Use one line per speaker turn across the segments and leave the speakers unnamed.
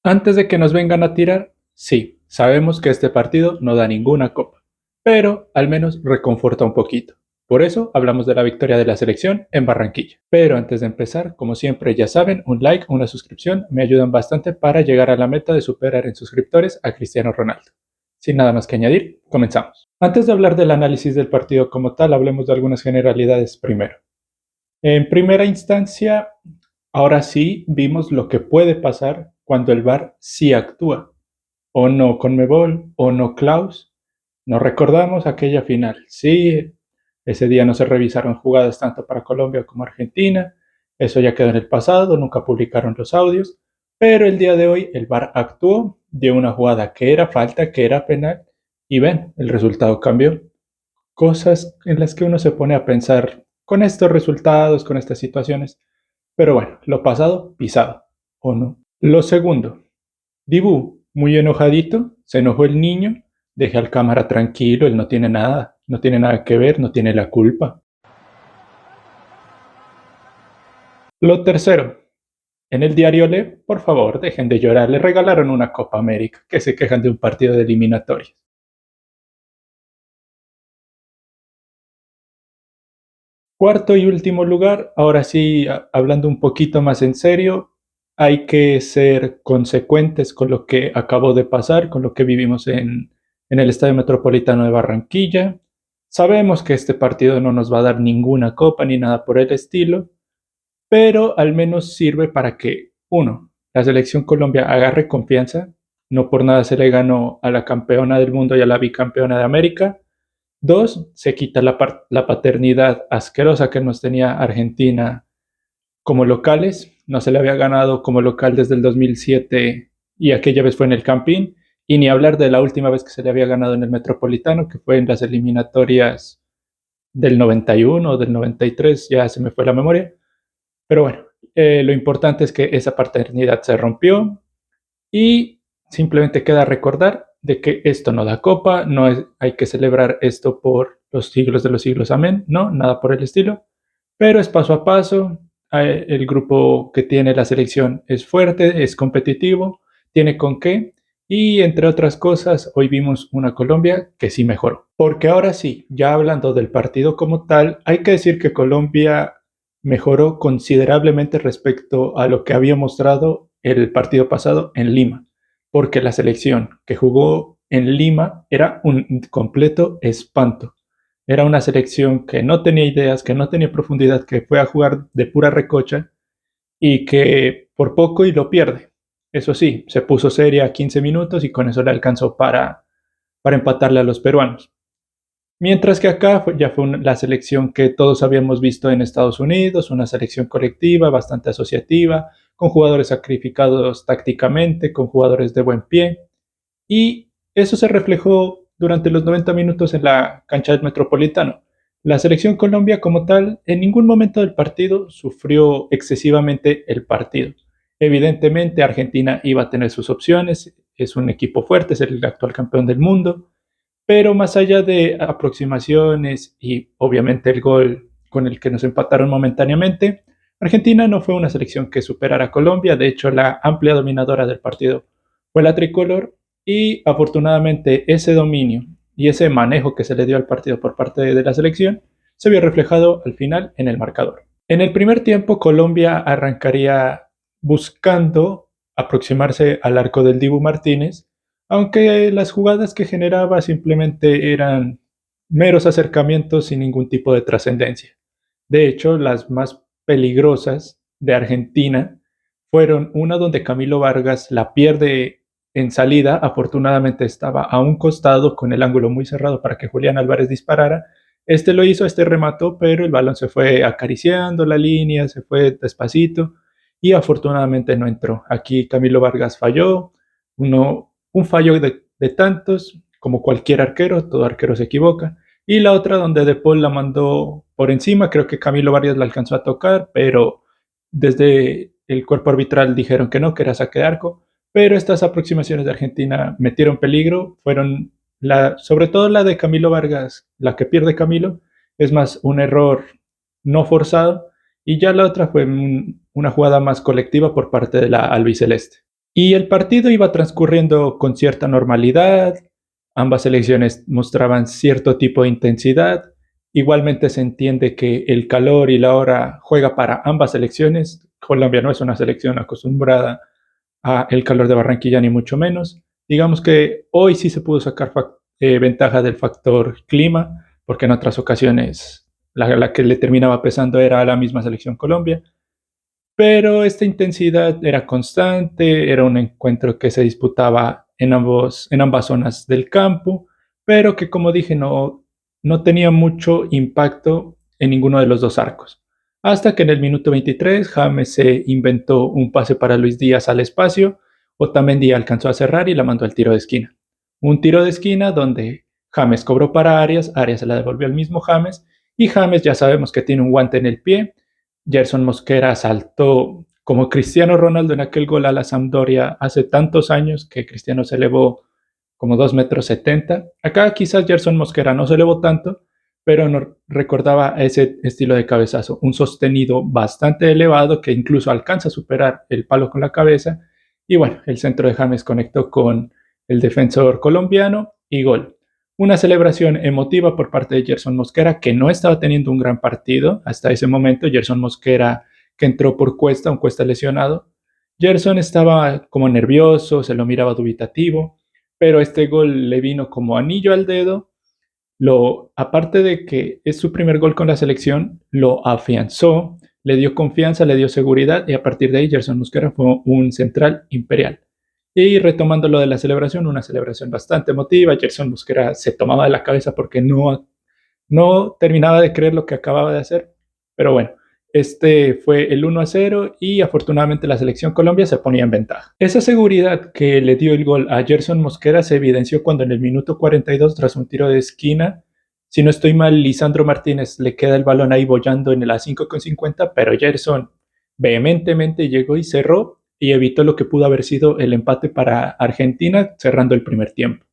Antes de que nos vengan a tirar, sí, sabemos que este partido no da ninguna copa, pero al menos reconforta un poquito. Por eso hablamos de la victoria de la selección en Barranquilla. Pero antes de empezar, como siempre ya saben, un like, una suscripción me ayudan bastante para llegar a la meta de superar en suscriptores a Cristiano Ronaldo. Sin nada más que añadir, comenzamos. Antes de hablar del análisis del partido como tal, hablemos de algunas generalidades primero. En primera instancia, ahora sí vimos lo que puede pasar cuando el VAR sí actúa. O no Conmebol, o no Klaus. Nos recordamos aquella final. Sí, ese día no se revisaron jugadas tanto para Colombia como Argentina. Eso ya quedó en el pasado, nunca publicaron los audios. Pero el día de hoy el VAR actuó, dio una jugada que era falta, que era penal. Y ven, el resultado cambió. Cosas en las que uno se pone a pensar con estos resultados, con estas situaciones. Pero bueno, lo pasado, pisado, ¿o no? Lo segundo, Dibu, muy enojadito, se enojó el niño, deje al cámara tranquilo, él no tiene nada, no tiene nada que ver, no tiene la culpa. Lo tercero, en el diario Le, por favor, dejen de llorar, le regalaron una Copa América, que se quejan de un partido de eliminatorias. Cuarto y último lugar, ahora sí, hablando un poquito más en serio, hay que ser consecuentes con lo que acabó de pasar, con lo que vivimos en el Estadio Metropolitano de Barranquilla. Sabemos que este partido no nos va a dar ninguna copa ni nada por el estilo, pero al menos sirve para que, uno, la selección Colombia agarre confianza, no por nada se le ganó a la campeona del mundo y a la bicampeona de América. Dos, se quita la paternidad asquerosa que nos tenía Argentina como locales. No se le había ganado como local desde el 2007 y aquella vez fue en el Campín. Y ni hablar de la última vez que se le había ganado en el Metropolitano, que fue en las eliminatorias del 91 o del 93, ya se me fue la memoria. Pero bueno, lo importante es que esa paternidad se rompió y simplemente queda recordar de que esto no da copa, no es, hay que celebrar esto por los siglos de los siglos, amén, no, nada por el estilo, pero es paso a paso. El grupo que tiene la selección es fuerte, es competitivo, tiene con qué, y entre otras cosas, hoy vimos una Colombia que sí mejoró. Porque ahora sí, ya hablando del partido como tal, hay que decir que Colombia mejoró considerablemente respecto a lo que había mostrado el partido pasado en Lima, porque la selección que jugó en Lima era un completo espanto. Era una selección que no tenía ideas, que no tenía profundidad, que fue a jugar de pura recocha y que por poco y lo pierde. Eso sí, se puso seria a 15 minutos y con eso le alcanzó para empatarle a los peruanos. Mientras que acá ya fue la selección que todos habíamos visto en Estados Unidos, una selección colectiva, bastante asociativa, con jugadores sacrificados tácticamente, con jugadores de buen pie. Y eso se reflejó durante los 90 minutos en la cancha del Metropolitano. La selección Colombia como tal en ningún momento del partido sufrió excesivamente el partido. Evidentemente Argentina iba a tener sus opciones, es un equipo fuerte, es el actual campeón del mundo, pero más allá de aproximaciones y obviamente el gol con el que nos empataron momentáneamente, Argentina no fue una selección que superara a Colombia. De hecho, la amplia dominadora del partido fue la tricolor y afortunadamente ese dominio y ese manejo que se le dio al partido por parte de la selección se vio reflejado al final en el marcador. En el primer tiempo, Colombia arrancaría buscando aproximarse al arco del Dibu Martínez, aunque las jugadas que generaba simplemente eran meros acercamientos sin ningún tipo de trascendencia. De hecho, las más peligrosas de Argentina fueron una donde Camilo Vargas la pierde en salida, afortunadamente estaba a un costado con el ángulo muy cerrado para que Julián Álvarez disparara. Este lo hizo, este remató, pero el balón se fue acariciando la línea, se fue despacito y afortunadamente no entró. Aquí Camilo Vargas falló, un fallo de tantos, como cualquier arquero, todo arquero se equivoca. Y la otra donde De Paul la mandó por encima, creo que Camilo Vargas la alcanzó a tocar, pero desde el cuerpo arbitral dijeron que no, que era saque de arco. Pero estas aproximaciones de Argentina metieron peligro, fueron sobre todo la de Camilo Vargas, la que pierde Camilo, es más un error no forzado, y ya la otra fue una jugada más colectiva por parte de la albiceleste. Y el partido iba transcurriendo con cierta normalidad, ambas selecciones mostraban cierto tipo de intensidad. Igualmente se entiende que el calor y la hora juega para ambas selecciones. Colombia no es una selección acostumbrada a el calor de Barranquilla ni mucho menos. Digamos que hoy sí se pudo sacar ventaja del factor clima, porque en otras ocasiones la que le terminaba pesando era a la misma selección Colombia. Pero esta intensidad era constante, era un encuentro que se disputaba en ambas zonas del campo, pero que como dije no tenía mucho impacto en ninguno de los dos arcos. Hasta que en el minuto 23 James se inventó un pase para Luis Díaz al espacio, Otamendi alcanzó a cerrar y la mandó al tiro de esquina. Un tiro de esquina donde James cobró para Arias, Arias se la devolvió al mismo James y James ya sabemos que tiene un guante en el pie. Gerson Mosquera saltó como Cristiano Ronaldo en aquel gol a la Sampdoria hace tantos años que Cristiano se elevó como 2,70 m. Acá quizás Gerson Mosquera no se elevó tanto, pero no recordaba ese estilo de cabezazo, un sostenido bastante elevado que incluso alcanza a superar el palo con la cabeza. Y bueno, el centro de James conectó con el defensor colombiano y gol. Una celebración emotiva por parte de Gerson Mosquera, que no estaba teniendo un gran partido hasta ese momento. Gerson Mosquera, que entró por Cuesta, un Cuesta lesionado. Gerson estaba como nervioso, se lo miraba dubitativo, pero este gol le vino como anillo al dedo. Aparte de que es su primer gol con la selección, lo afianzó, le dio confianza, le dio seguridad y a partir de ahí Gerson Mosquera fue un central imperial. Y retomando lo de la celebración, una celebración bastante emotiva. Gerson Mosquera se tomaba de la cabeza porque no terminaba de creer lo que acababa de hacer. Pero bueno, este fue el 1-0 y afortunadamente la selección Colombia se ponía en ventaja. Esa seguridad que le dio el gol a Gerson Mosquera se evidenció cuando en el minuto 42, tras un tiro de esquina, si no estoy mal, Lisandro Martínez le queda el balón ahí bollando en el A5,50, pero Gerson vehementemente llegó y cerró y evitó lo que pudo haber sido el empate para Argentina cerrando el primer tiempo.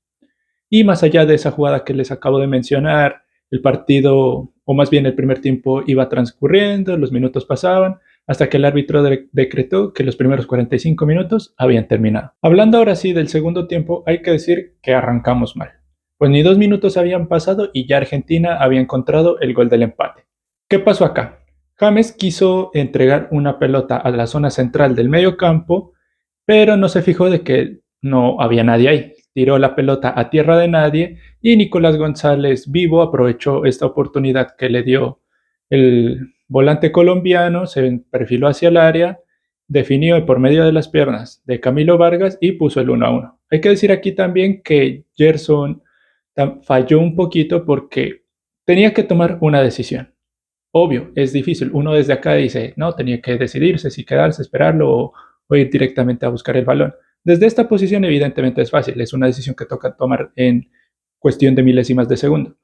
Y más allá de esa jugada que les acabo de mencionar, el partido, o más bien el primer tiempo, iba transcurriendo, los minutos pasaban, hasta que el árbitro decretó que los primeros 45 minutos habían terminado. Hablando ahora sí del segundo tiempo, hay que decir que arrancamos mal. Pues ni 2 minutos habían pasado y ya Argentina había encontrado el gol del empate. ¿Qué pasó acá? James quiso entregar una pelota a la zona central del medio campo, pero no se fijó de que no había nadie ahí. Tiró la pelota a tierra de nadie y Nicolás González Vivo aprovechó esta oportunidad que le dio el volante colombiano, se perfiló hacia el área, definió por medio de las piernas de Camilo Vargas y puso el 1-1. Hay que decir aquí también que Gerson falló un poquito porque tenía que tomar una decisión. Obvio, es difícil. Uno desde acá dice, no, tenía que decidirse si quedarse, esperarlo o ir directamente a buscar el balón. Desde esta posición, evidentemente es fácil, es una decisión que toca tomar en cuestión de milésimas de segundo.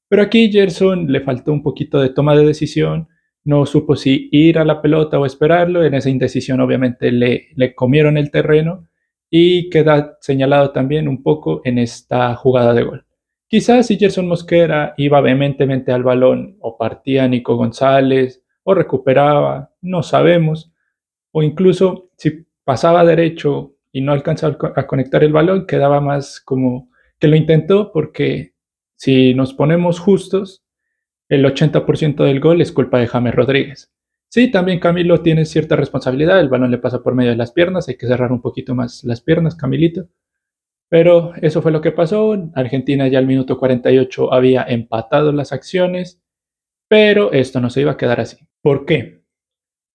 Pero aquí Gerson le faltó un poquito de toma de decisión, no supo si ir a la pelota o esperarlo. En esa indecisión, obviamente, le comieron el terreno y queda señalado también un poco en esta jugada de gol. Quizás si Gerson Mosquera iba vehementemente al balón o partía a Nico González o recuperaba, no sabemos, o incluso si pasaba derecho y no alcanzaba a conectar el balón, quedaba más como que lo intentó, porque si nos ponemos justos, el 80% del gol es culpa de James Rodríguez. Sí, también Camilo tiene cierta responsabilidad, el balón le pasa por medio de las piernas, hay que cerrar un poquito más las piernas, Camilito. Pero eso fue lo que pasó. Argentina ya al minuto 48 había empatado las acciones, pero esto no se iba a quedar así. ¿Por qué?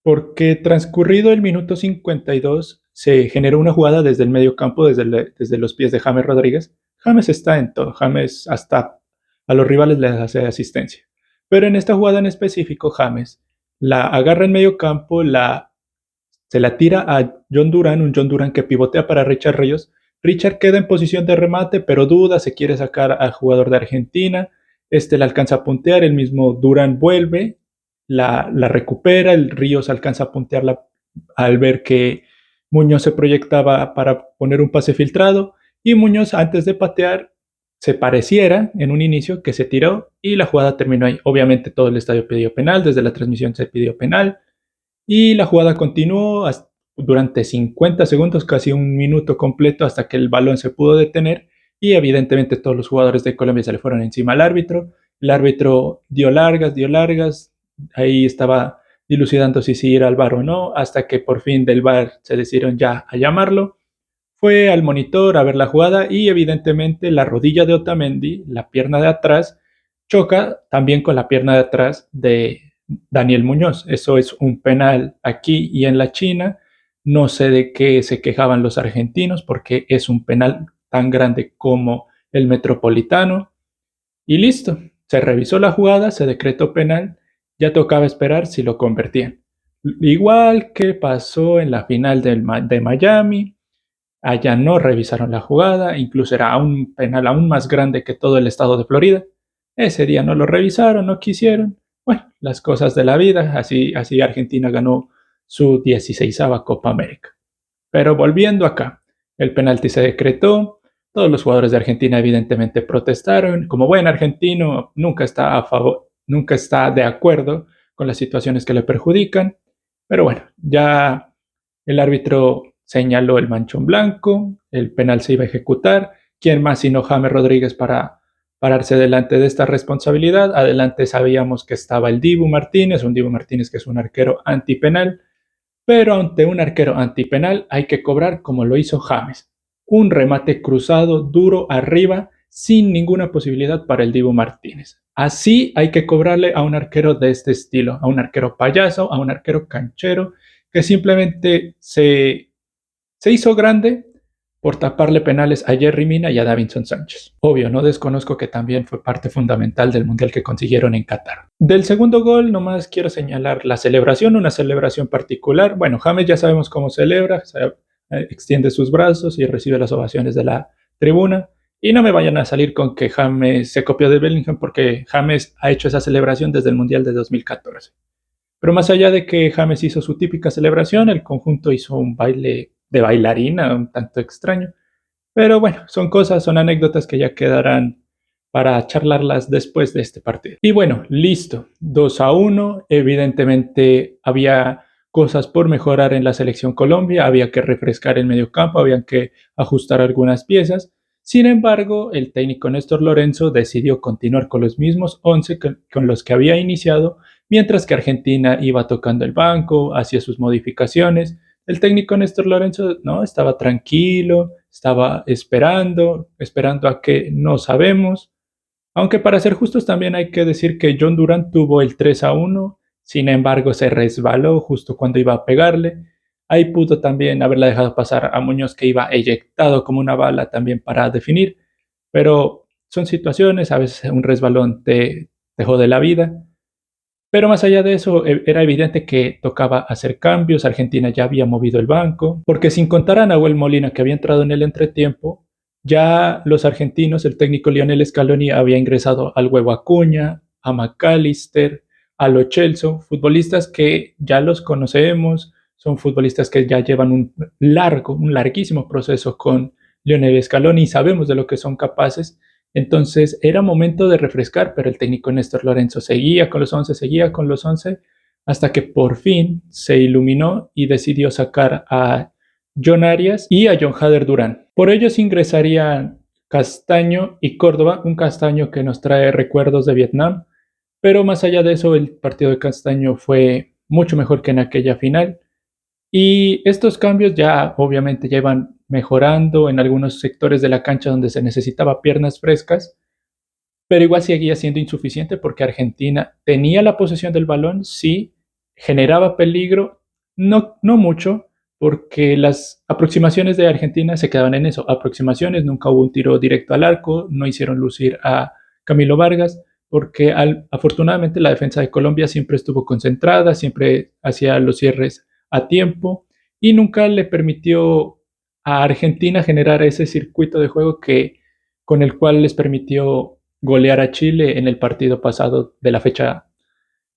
Porque transcurrido el minuto 52 se generó una jugada desde el medio campo, desde los pies de James Rodríguez. James está en todo, James hasta a los rivales les hace asistencia. Pero en esta jugada en específico, James la agarra en medio campo, se la tira a John Duran, un John Duran que pivotea para Richard Ríos. Richard queda en posición de remate, pero duda, se quiere sacar al jugador de Argentina. Este la alcanza a puntear, el mismo Duran vuelve, la recupera, el Ríos alcanza a puntearla al ver que Muñoz se proyectaba para poner un pase filtrado y Muñoz antes de patear se pareciera en un inicio que se tiró y la jugada terminó ahí. Obviamente todo el estadio pidió penal, desde la transmisión se pidió penal y la jugada continuó durante 50 segundos, casi un minuto completo, hasta que el balón se pudo detener y evidentemente todos los jugadores de Colombia se le fueron encima al árbitro. El árbitro dio largas, ahí estaba dilucidando si ir al VAR o no, hasta que por fin del VAR se decidieron ya a llamarlo. Fue al monitor a ver la jugada y evidentemente la rodilla de Otamendi, la pierna de atrás, choca también con la pierna de atrás de Daniel Muñoz. Eso es un penal aquí y en la China. No sé de qué se quejaban los argentinos porque es un penal tan grande como el Metropolitano. Y listo, se revisó la jugada, se decretó penal, ya tocaba esperar si lo convertían. Igual que pasó en la final de Miami, allá no revisaron la jugada, incluso era un penal aún más grande que todo el estado de Florida. Ese día no lo revisaron, no quisieron. Bueno, las cosas de la vida, así Argentina ganó su 16ª Copa América. Pero volviendo acá, el penalti se decretó, todos los jugadores de Argentina evidentemente protestaron. Como buen argentino, nunca está a favor, nunca está de acuerdo con las situaciones que le perjudican. Pero bueno, ya el árbitro señaló el manchón blanco, el penal se iba a ejecutar. ¿Quién más sino James Rodríguez para pararse delante de esta responsabilidad? Adelante sabíamos que estaba el Dibu Martínez, un Dibu Martínez que es un arquero antipenal, pero ante un arquero antipenal hay que cobrar como lo hizo James. Un remate cruzado duro arriba sin ninguna posibilidad para el Dibu Martínez. Así hay que cobrarle a un arquero de este estilo, a un arquero payaso, a un arquero canchero que simplemente se hizo grande por taparle penales a Jerry Mina y a Davinson Sánchez. Obvio, no desconozco que también fue parte fundamental del mundial que consiguieron en Qatar. Del segundo gol, nomás quiero señalar la celebración, una celebración particular. Bueno, James ya sabemos cómo celebra, extiende sus brazos y recibe las ovaciones de la tribuna. Y no me vayan a salir con que James se copió de Bellingham, porque James ha hecho esa celebración desde el mundial de 2014. Pero más allá de que James hizo su típica celebración, el conjunto hizo un baile de bailarina un tanto extraño. Pero bueno, son cosas, son anécdotas que ya quedarán para charlarlas después de este partido. Y bueno, listo, 2-1. Evidentemente había cosas por mejorar en la selección Colombia, había que refrescar el mediocampo, había que ajustar algunas piezas. Sin embargo, el técnico Néstor Lorenzo decidió continuar con los mismos 11 con los que había iniciado, mientras que Argentina iba tocando el banco, hacía sus modificaciones. El técnico Néstor Lorenzo no estaba tranquilo, estaba esperando a que no sabemos. Aunque para ser justos también hay que decir que John Durant tuvo el 3-1, sin embargo se resbaló justo cuando iba a pegarle. Ahí pudo también haberla dejado pasar a Muñoz, que iba eyectado como una bala también para definir, pero son situaciones, a veces un resbalón te jode la vida. Pero más allá de eso, era evidente que tocaba hacer cambios. Argentina ya había movido el banco, porque sin contar a Nahuel Molina, que había entrado en el entretiempo, ya los argentinos, el técnico Lionel Scaloni había ingresado al Huevo Acuña, a McAllister, a Lo Celso, futbolistas que ya los conocemos, son futbolistas que ya llevan un larguísimo proceso con Lionel Scaloni y sabemos de lo que son capaces. Entonces era momento de refrescar, pero el técnico Néstor Lorenzo seguía con los 11, hasta que por fin se iluminó y decidió sacar a John Arias y a John Hader Durán. Por ellos ingresarían Castaño y Córdoba, un Castaño que nos trae recuerdos de Vietnam, pero más allá de eso, el partido de Castaño fue mucho mejor que en aquella final. Y estos cambios ya obviamente ya iban mejorando en algunos sectores de la cancha donde se necesitaba piernas frescas, pero igual seguía siendo insuficiente porque Argentina tenía la posesión del balón, sí, generaba peligro, no mucho, porque las aproximaciones de Argentina se quedaban en eso, aproximaciones, nunca hubo un tiro directo al arco, no hicieron lucir a Camilo Vargas, porque afortunadamente la defensa de Colombia siempre estuvo concentrada, siempre hacía los cierres a tiempo y nunca le permitió a Argentina generar ese circuito de juego con el cual les permitió golear a Chile en el partido pasado de la fecha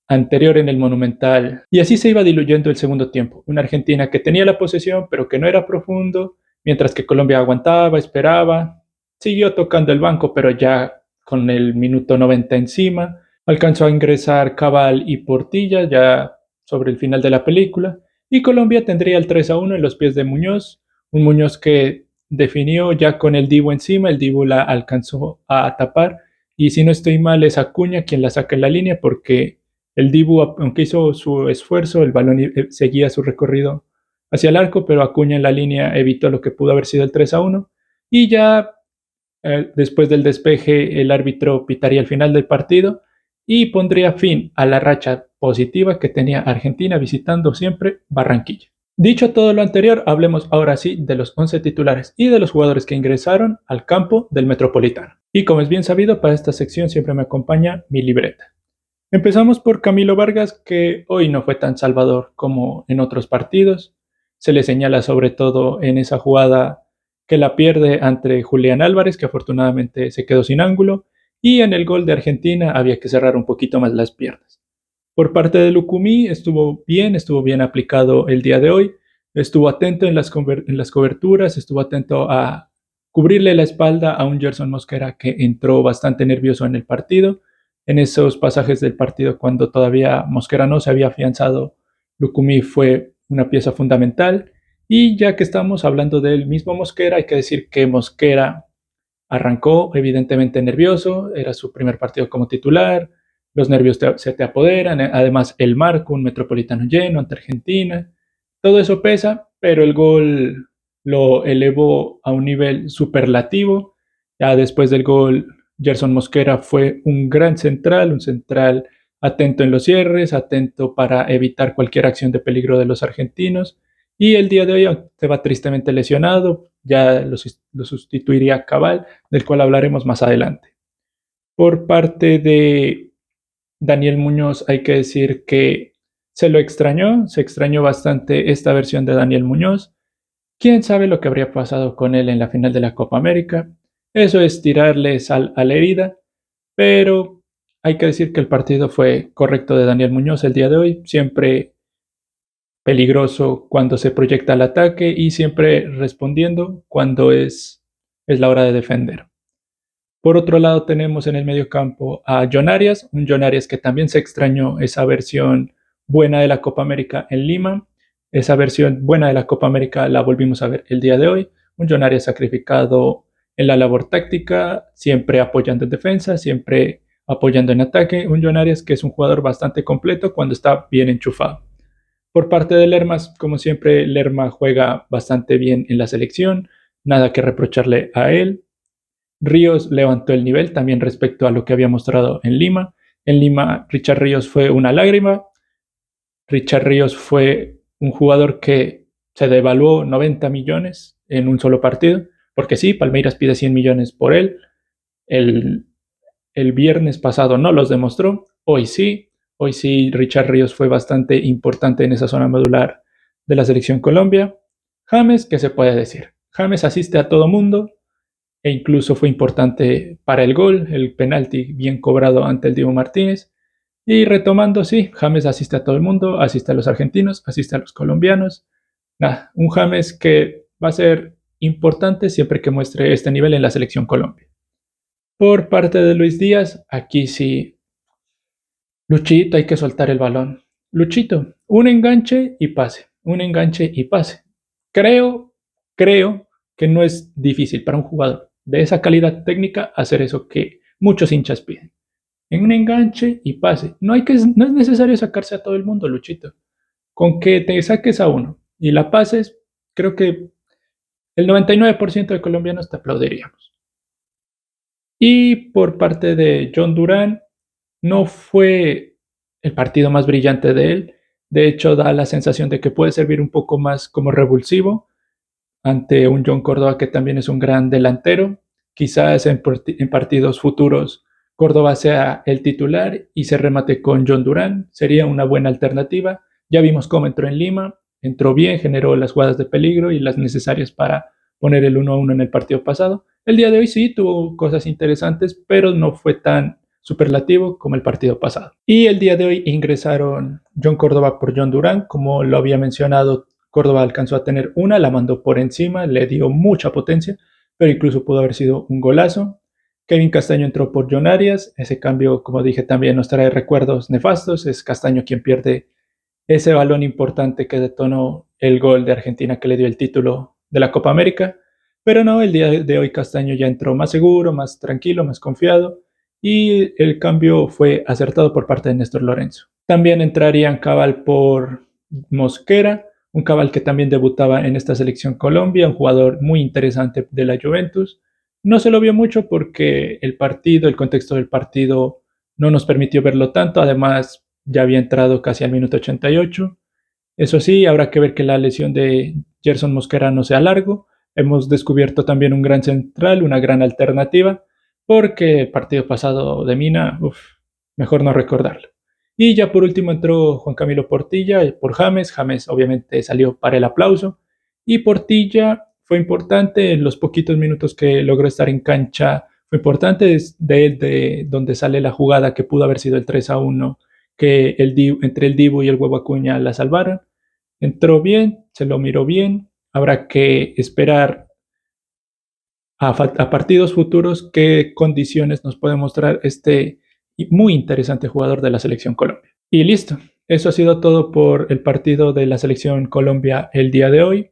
anterior en el Monumental. Y así se iba diluyendo el segundo tiempo. Una Argentina que tenía la posesión, pero que no era profundo, mientras que Colombia aguantaba, esperaba, siguió tocando el banco, pero ya con el minuto 90 encima. Alcanzó a ingresar Cabal y Portilla ya sobre el final de la película. Y Colombia tendría el 3-1 en los pies de Muñoz, un Muñoz que definió ya con el Dibu encima, el Dibu la alcanzó a tapar, y si no estoy mal es Acuña quien la saca en la línea porque el Dibu, aunque hizo su esfuerzo, el balón seguía su recorrido hacia el arco, pero Acuña en la línea evitó lo que pudo haber sido el 3-1, y ya después del despeje el árbitro pitaría el final del partido y pondría fin a la racha positiva que tenía Argentina visitando siempre Barranquilla. Dicho todo lo anterior, hablemos ahora sí de los 11 titulares y de los jugadores que ingresaron al campo del Metropolitano. Y como es bien sabido, para esta sección siempre me acompaña mi libreta. Empezamos por Camilo Vargas, que hoy no fue tan salvador como en otros partidos. Se le señala sobre todo en esa jugada que la pierde ante Julián Álvarez, que afortunadamente se quedó sin ángulo, y en el gol de Argentina había que cerrar un poquito más las piernas. Por parte de Lucumí estuvo bien aplicado el día de hoy, estuvo atento en las coberturas, estuvo atento a cubrirle la espalda a un Gerson Mosquera que entró bastante nervioso en el partido. En esos pasajes del partido cuando todavía Mosquera no se había afianzado, Lucumí fue una pieza fundamental. Y ya que estamos hablando del mismo Mosquera, hay que decir que Mosquera arrancó evidentemente nervioso, era su primer partido como titular, los nervios se te apoderan, además el marco, un Metropolitano lleno ante Argentina, todo eso pesa, pero el gol lo elevó a un nivel superlativo. Ya después del gol, Gerson Mosquera fue un gran central, un central atento en los cierres, atento para evitar cualquier acción de peligro de los argentinos. Y el día de hoy se va tristemente lesionado, ya lo sustituiría Cabal, del cual hablaremos más adelante. Por parte de Daniel Muñoz hay que decir que se extrañó bastante esta versión de Daniel Muñoz. ¿Quién sabe lo que habría pasado con él en la final de la Copa América? Eso es tirarle sal a la herida, pero hay que decir que el partido fue correcto de Daniel Muñoz el día de hoy, siempre peligroso cuando se proyecta al ataque y siempre respondiendo cuando es la hora de defender. Por otro lado, tenemos en el medio campo a John Arias, un John Arias que también se extrañó esa versión buena de la Copa América en Lima. Esa versión buena de la Copa América la volvimos a ver el día de hoy. Un John Arias sacrificado en la labor táctica, siempre apoyando en defensa, siempre apoyando en ataque. Un John Arias que es un jugador bastante completo cuando está bien enchufado. Por parte de Lerma, como siempre, Lerma juega bastante bien en la selección, nada que reprocharle a él. Ríos levantó el nivel también respecto a lo que había mostrado en Lima. En Lima, Richard Ríos fue una lágrima. Richard Ríos fue un jugador que se devaluó 90 millones en un solo partido, porque sí, Palmeiras pide 100 millones por él. El, el viernes pasado no los demostró, hoy sí Richard Ríos fue bastante importante en esa zona medular de la selección Colombia. James, ¿qué se puede decir? James asiste a todo mundo e incluso fue importante para el gol, el penalti bien cobrado ante el Diego Martínez. Y retomando, sí, James asiste a todo el mundo, asiste a los argentinos, asiste a los colombianos. Nada, un James que va a ser importante siempre que muestre este nivel en la selección Colombia. Por parte de Luis Díaz, aquí sí, Luchito, hay que soltar el balón. Luchito, un enganche y pase, un enganche y pase. Creo, creo que no es difícil para un jugador de esa calidad técnica hacer eso que muchos hinchas piden. En un enganche y pase. No es necesario sacarse a todo el mundo, Luchito. Con que te saques a uno y la pases, creo que el 99% de colombianos te aplaudiríamos. Y por parte de John Durán, no fue el partido más brillante de él. De hecho, da la sensación de que puede servir un poco más como revulsivo ante un John Córdoba que también es un gran delantero. Quizás en partidos futuros Córdoba sea el titular y se remate con John Durán. Sería una buena alternativa. Ya vimos cómo entró en Lima, entró bien, generó las jugadas de peligro y las necesarias para poner el 1-1 en el partido pasado. El día de hoy sí tuvo cosas interesantes, pero no fue tan superlativo como el partido pasado. Y el día de hoy ingresaron John Córdoba por John Durán, como lo había mencionado. Córdoba alcanzó a tener una, la mandó por encima, le dio mucha potencia, pero incluso pudo haber sido un golazo. Kevin Castaño entró por John Arias, ese cambio, como dije, también nos trae recuerdos nefastos, es Castaño quien pierde ese balón importante que detonó el gol de Argentina que le dio el título de la Copa América. Pero no, el día de hoy Castaño ya entró más seguro, más tranquilo, más confiado y el cambio fue acertado por parte de Néstor Lorenzo. También entrarían Cabal por Mosquera, un Cabal que también debutaba en esta selección Colombia, un jugador muy interesante de la Juventus. No se lo vio mucho porque el partido, el contexto del partido no nos permitió verlo tanto, además ya había entrado casi al minuto 88. Eso sí, habrá que ver que la lesión de Gerson Mosquera no sea largo. Hemos descubierto también un gran central, una gran alternativa, porque el partido pasado de Mina, mejor no recordarlo. Y ya por último entró Juan Camilo Portilla por James. James obviamente salió para el aplauso. Y Portilla fue importante en los poquitos minutos que logró estar en cancha. Fue importante de donde sale la jugada que pudo haber sido el 3-1 que entre el Dibu y el Huevo Acuña la salvaron. Entró bien, se lo miró bien. Habrá que esperar a partidos futuros qué condiciones nos puede mostrar este muy interesante jugador de la selección Colombia. Y listo, eso ha sido todo por el partido de la selección Colombia el día de hoy.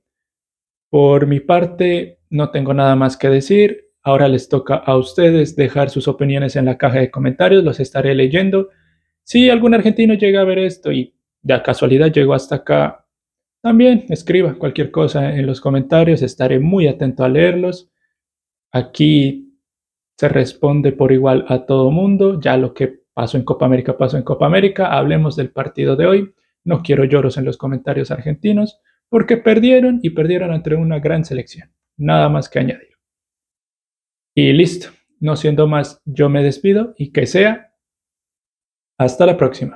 Por mi parte, no tengo nada más que decir. Ahora les toca a ustedes dejar sus opiniones en la caja de comentarios, los estaré leyendo. Si algún argentino llega a ver esto y de casualidad llegó hasta acá, también escriba cualquier cosa en los comentarios, estaré muy atento a leerlos. Aquí se responde por igual a todo mundo, ya lo que pasó en Copa América pasó en Copa América, hablemos del partido de hoy. No quiero lloros en los comentarios argentinos, porque perdieron y perdieron ante una gran selección. Nada más que añadir. Y listo, no siendo más, yo me despido y que sea hasta la próxima.